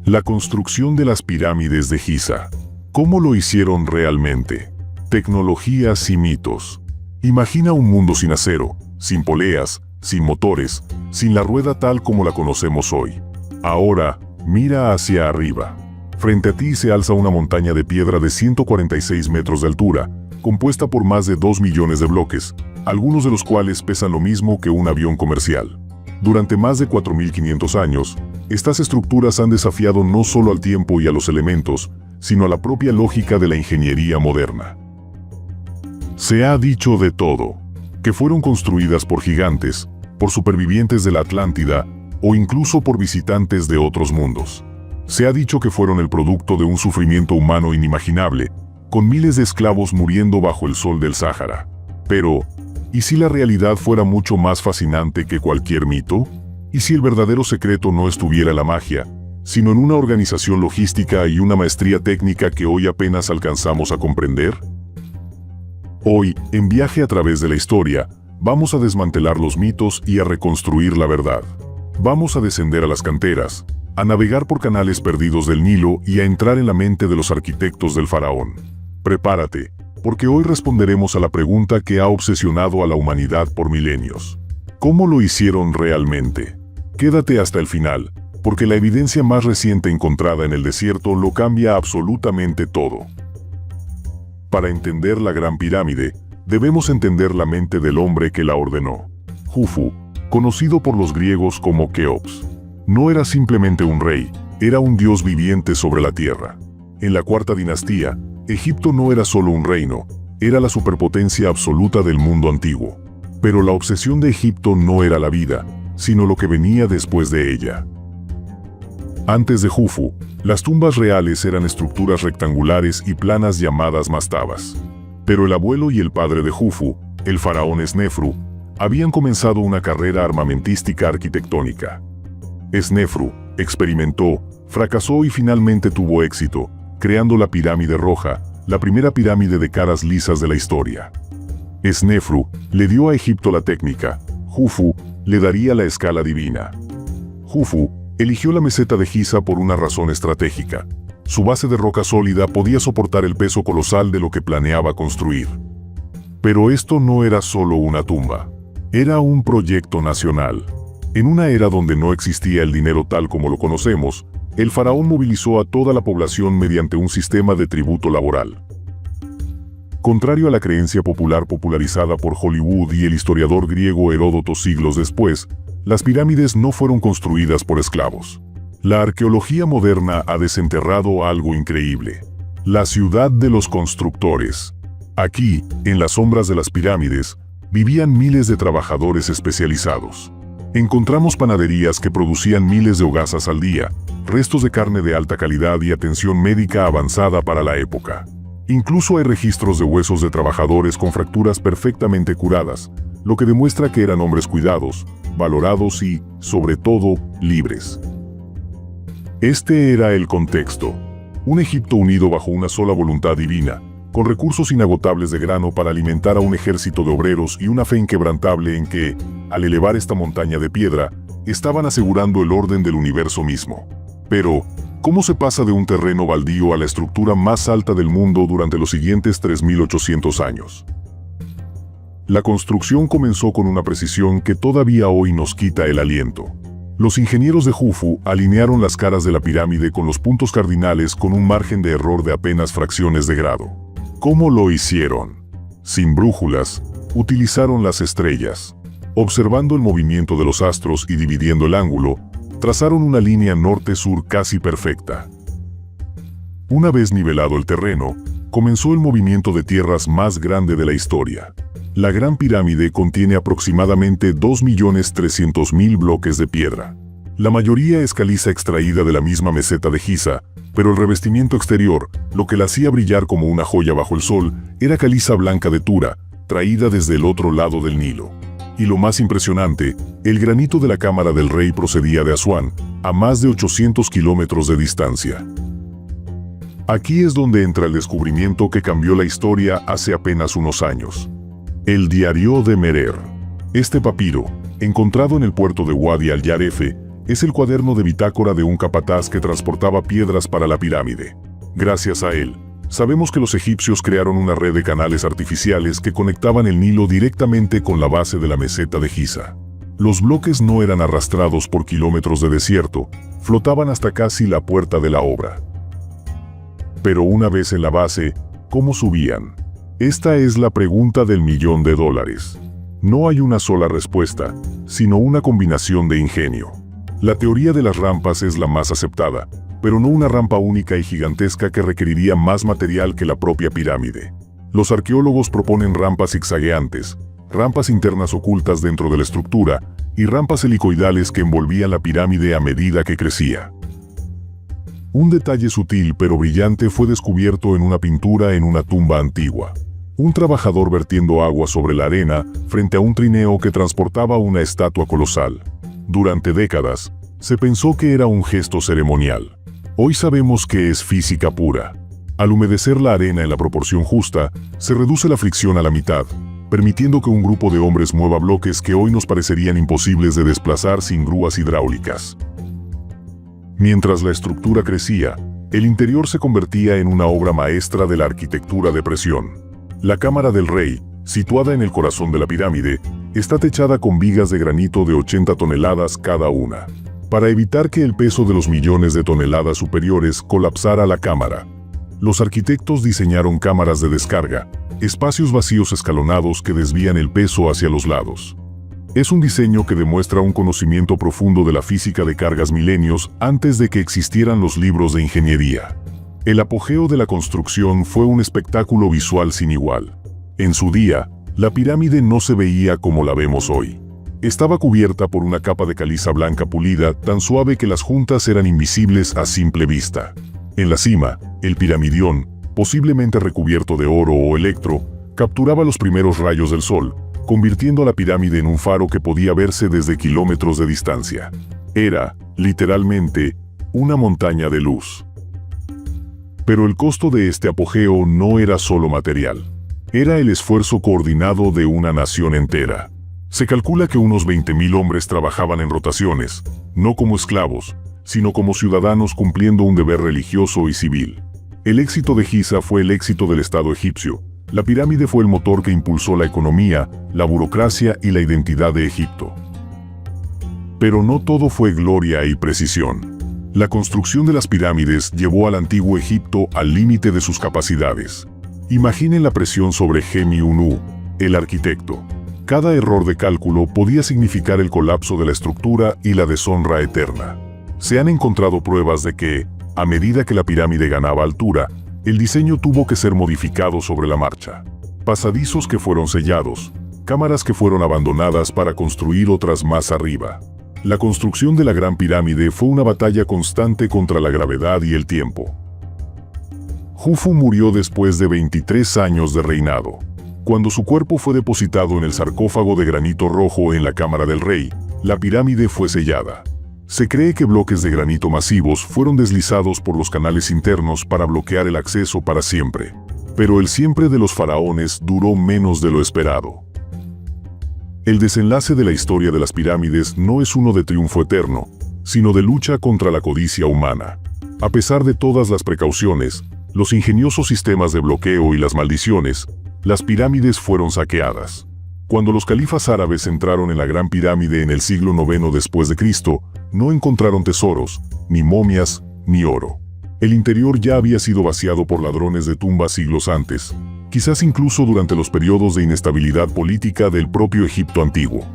La construcción de las pirámides de Giza. ¿Cómo lo hicieron realmente? Tecnologías y mitos. Imagina un mundo sin acero, sin poleas, sin motores, sin la rueda tal como la conocemos hoy. Ahora, mira hacia arriba. Frente a ti se alza una montaña de piedra de 146 metros de altura, compuesta por más de 2 millones de bloques, algunos de los cuales pesan lo mismo que un avión comercial. Durante más de 4.500 años, estas estructuras han desafiado no solo al tiempo y a los elementos, sino a la propia lógica de la ingeniería moderna. Se ha dicho de todo, que fueron construidas por gigantes, por supervivientes de la Atlántida, o incluso por visitantes de otros mundos. Se ha dicho que fueron el producto de un sufrimiento humano inimaginable, con miles de esclavos muriendo bajo el sol del Sáhara. Pero, ¿y si la realidad fuera mucho más fascinante que cualquier mito? ¿Y si el verdadero secreto no estuviera en la magia, sino en una organización logística y una maestría técnica que hoy apenas alcanzamos a comprender? Hoy, en Viaje a través de la historia, vamos a desmantelar los mitos y a reconstruir la verdad. Vamos a descender a las canteras, a navegar por canales perdidos del Nilo y a entrar en la mente de los arquitectos del faraón. Prepárate, porque hoy responderemos a la pregunta que ha obsesionado a la humanidad por milenios. ¿Cómo lo hicieron realmente? Quédate hasta el final, porque la evidencia más reciente encontrada en el desierto lo cambia absolutamente todo. Para entender la Gran Pirámide, debemos entender la mente del hombre que la ordenó. Jufu, conocido por los griegos como Keops, no era simplemente un rey, era un dios viviente sobre la tierra. En la cuarta dinastía, Egipto no era solo un reino, era la superpotencia absoluta del mundo antiguo. Pero la obsesión de Egipto no era la vida, sino lo que venía después de ella. Antes de Jufu, las tumbas reales eran estructuras rectangulares y planas llamadas mastabas. Pero el abuelo y el padre de Jufu, el faraón Snefru, habían comenzado una carrera armamentística arquitectónica. Snefru experimentó, fracasó y finalmente tuvo éxito, creando la Pirámide Roja, la primera pirámide de caras lisas de la historia. Snefru le dio a Egipto la técnica, Jufu le daría la escala divina. Jufu eligió la meseta de Giza por una razón estratégica. Su base de roca sólida podía soportar el peso colosal de lo que planeaba construir. Pero esto no era solo una tumba. Era un proyecto nacional. En una era donde no existía el dinero tal como lo conocemos, el faraón movilizó a toda la población mediante un sistema de tributo laboral. Contrario a la creencia popular popularizada por Hollywood y el historiador griego Heródoto siglos después, las pirámides no fueron construidas por esclavos. La arqueología moderna ha desenterrado algo increíble: la ciudad de los constructores. Aquí, en las sombras de las pirámides, vivían miles de trabajadores especializados. Encontramos panaderías que producían miles de hogazas al día, restos de carne de alta calidad y atención médica avanzada para la época. Incluso hay registros de huesos de trabajadores con fracturas perfectamente curadas, lo que demuestra que eran hombres cuidados, valorados y, sobre todo, libres. Este era el contexto: un Egipto unido bajo una sola voluntad divina, con recursos inagotables de grano para alimentar a un ejército de obreros y una fe inquebrantable en que, al elevar esta montaña de piedra, estaban asegurando el orden del universo mismo. Pero, ¿cómo se pasa de un terreno baldío a la estructura más alta del mundo durante los siguientes 3.800 años? La construcción comenzó con una precisión que todavía hoy nos quita el aliento. Los ingenieros de Jufu alinearon las caras de la pirámide con los puntos cardinales con un margen de error de apenas fracciones de grado. ¿Cómo lo hicieron? Sin brújulas, utilizaron las estrellas. Observando el movimiento de los astros y dividiendo el ángulo, trazaron una línea norte-sur casi perfecta. Una vez nivelado el terreno, comenzó el movimiento de tierras más grande de la historia. La Gran Pirámide contiene aproximadamente 2.300.000 bloques de piedra. La mayoría es caliza extraída de la misma meseta de Giza, pero el revestimiento exterior, lo que la hacía brillar como una joya bajo el sol, era caliza blanca de Tura, traída desde el otro lado del Nilo. Y lo más impresionante, el granito de la cámara del rey procedía de Asuán, a más de 800 kilómetros de distancia. Aquí es donde entra el descubrimiento que cambió la historia hace apenas unos años. El diario de Merer. Este papiro, encontrado en el puerto de Wadi al-Yarefe, Es el cuaderno de bitácora de un capataz que transportaba piedras para la pirámide. Gracias a él, sabemos que los egipcios crearon una red de canales artificiales que conectaban el Nilo directamente con la base de la meseta de Giza. Los bloques no eran arrastrados por kilómetros de desierto, flotaban hasta casi la puerta de la obra. Pero una vez en la base, ¿cómo subían? Esta es la pregunta del $1.000.000. No hay una sola respuesta, sino una combinación de ingenio. La teoría de las rampas es la más aceptada, pero no una rampa única y gigantesca que requeriría más material que la propia pirámide. Los arqueólogos proponen rampas zigzagueantes, rampas internas ocultas dentro de la estructura y rampas helicoidales que envolvían la pirámide a medida que crecía. Un detalle sutil pero brillante fue descubierto en una pintura en una tumba antigua. Un trabajador vertiendo agua sobre la arena frente a un trineo que transportaba una estatua colosal. Durante décadas, se pensó que era un gesto ceremonial. Hoy sabemos que es física pura. Al humedecer la arena en la proporción justa, se reduce la fricción a la mitad, permitiendo que un grupo de hombres mueva bloques que hoy nos parecerían imposibles de desplazar sin grúas hidráulicas. Mientras la estructura crecía, el interior se convertía en una obra maestra de la arquitectura de presión. La cámara del rey, situada en el corazón de la pirámide, está techada con vigas de granito de 80 toneladas cada una, para evitar que el peso de los millones de toneladas superiores colapsara la cámara. Los arquitectos diseñaron cámaras de descarga, espacios vacíos escalonados que desvían el peso hacia los lados. Es un diseño que demuestra un conocimiento profundo de la física de cargas milenios antes de que existieran los libros de ingeniería. El apogeo de la construcción fue un espectáculo visual sin igual. En su día, la pirámide no se veía como la vemos hoy. Estaba cubierta por una capa de caliza blanca pulida tan suave que las juntas eran invisibles a simple vista. En la cima, el piramidión, posiblemente recubierto de oro o electro, capturaba los primeros rayos del sol, convirtiendo a la pirámide en un faro que podía verse desde kilómetros de distancia. Era, literalmente, una montaña de luz. Pero el costo de este apogeo no era solo material. Era el esfuerzo coordinado de una nación entera. Se calcula que unos 20.000 hombres trabajaban en rotaciones, no como esclavos, sino como ciudadanos cumpliendo un deber religioso y civil. El éxito de Giza fue el éxito del Estado egipcio. La pirámide fue el motor que impulsó la economía, la burocracia y la identidad de Egipto. Pero no todo fue gloria y precisión. La construcción de las pirámides llevó al antiguo Egipto al límite de sus capacidades. Imaginen la presión sobre Gemi-Unu, el arquitecto. Cada error de cálculo podía significar el colapso de la estructura y la deshonra eterna. Se han encontrado pruebas de que, a medida que la pirámide ganaba altura, el diseño tuvo que ser modificado sobre la marcha. Pasadizos que fueron sellados, cámaras que fueron abandonadas para construir otras más arriba. La construcción de la Gran Pirámide fue una batalla constante contra la gravedad y el tiempo. Jufu murió después de 23 años de reinado. Cuando su cuerpo fue depositado en el sarcófago de granito rojo en la cámara del rey, la pirámide fue sellada. Se cree que bloques de granito masivos fueron deslizados por los canales internos para bloquear el acceso para siempre. Pero el siempre de los faraones duró menos de lo esperado. El desenlace de la historia de las pirámides no es uno de triunfo eterno, sino de lucha contra la codicia humana. A pesar de todas las precauciones, los ingeniosos sistemas de bloqueo y las maldiciones, las pirámides fueron saqueadas. Cuando los califas árabes entraron en la Gran Pirámide en el siglo IX después de Cristo, no encontraron tesoros, ni momias, ni oro. El interior ya había sido vaciado por ladrones de tumbas siglos antes, quizás incluso durante los periodos de inestabilidad política del propio Egipto antiguo.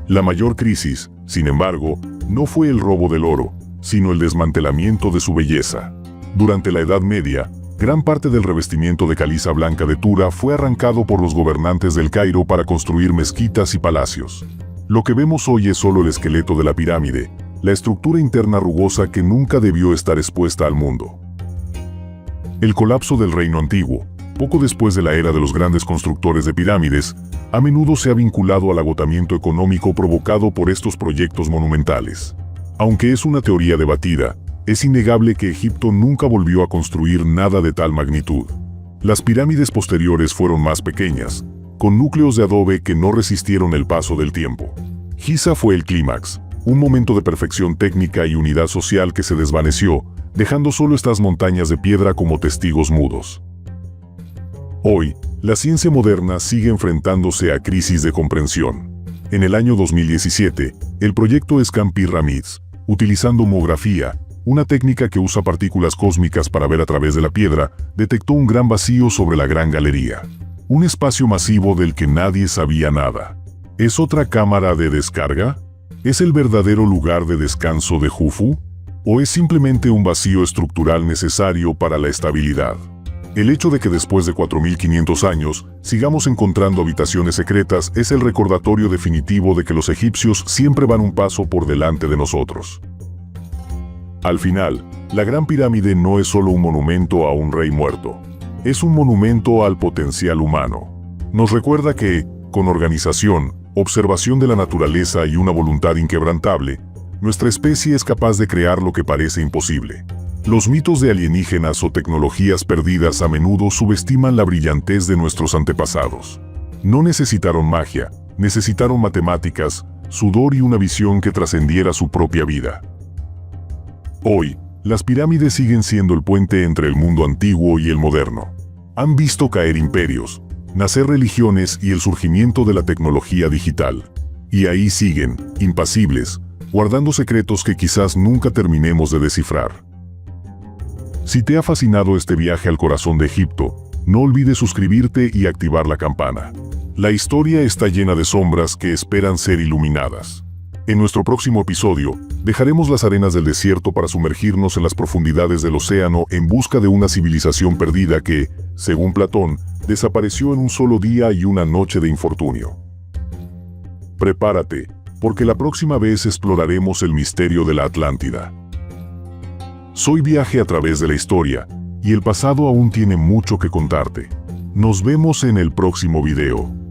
La mayor crisis, sin embargo, no fue el robo del oro, sino el desmantelamiento de su belleza. Durante la Edad Media, gran parte del revestimiento de caliza blanca de Tura fue arrancado por los gobernantes del Cairo para construir mezquitas y palacios. Lo que vemos hoy es solo el esqueleto de la pirámide, la estructura interna rugosa que nunca debió estar expuesta al mundo. El colapso del reino antiguo, poco después de la era de los grandes constructores de pirámides, a menudo se ha vinculado al agotamiento económico provocado por estos proyectos monumentales. Aunque es una teoría debatida, es innegable que Egipto nunca volvió a construir nada de tal magnitud. Las pirámides posteriores fueron más pequeñas, con núcleos de adobe que no resistieron el paso del tiempo. Giza fue el clímax, Un momento de perfección técnica y unidad social que se desvaneció, dejando solo estas montañas de piedra como testigos mudos. Hoy, la ciencia moderna sigue enfrentándose a crisis de comprensión. En el año 2017, el proyecto SCAN-Pyramids, utilizando homografía, una técnica que usa partículas cósmicas para ver a través de la piedra, detectó un gran vacío sobre la Gran Galería. Un espacio masivo del que nadie sabía nada. ¿Es otra cámara de descarga? ¿Es el verdadero lugar de descanso de Jufu? ¿O es simplemente un vacío estructural necesario para la estabilidad? El hecho de que después de 4.500 años sigamos encontrando habitaciones secretas es el recordatorio definitivo de que los egipcios siempre van un paso por delante de nosotros. Al final, la Gran Pirámide no es solo un monumento a un rey muerto. Es un monumento al potencial humano. Nos recuerda que, con organización, observación de la naturaleza y una voluntad inquebrantable, nuestra especie es capaz de crear lo que parece imposible. Los mitos de alienígenas o tecnologías perdidas a menudo subestiman la brillantez de nuestros antepasados. No necesitaron magia, necesitaron matemáticas, sudor y una visión que trascendiera su propia vida. Hoy, las pirámides siguen siendo el puente entre el mundo antiguo y el moderno. Han visto caer imperios, nacer religiones y el surgimiento de la tecnología digital. Y ahí siguen, impasibles, guardando secretos que quizás nunca terminemos de descifrar. Si te ha fascinado este viaje al corazón de Egipto, no olvides suscribirte y activar la campana. La historia está llena de sombras que esperan ser iluminadas. En nuestro próximo episodio, dejaremos las arenas del desierto para sumergirnos en las profundidades del océano en busca de una civilización perdida que, según Platón, desapareció en un solo día y una noche de infortunio. Prepárate, porque la próxima vez exploraremos el misterio de la Atlántida. Soy Viaje a través de la historia, y el pasado aún tiene mucho que contarte. Nos vemos en el próximo video.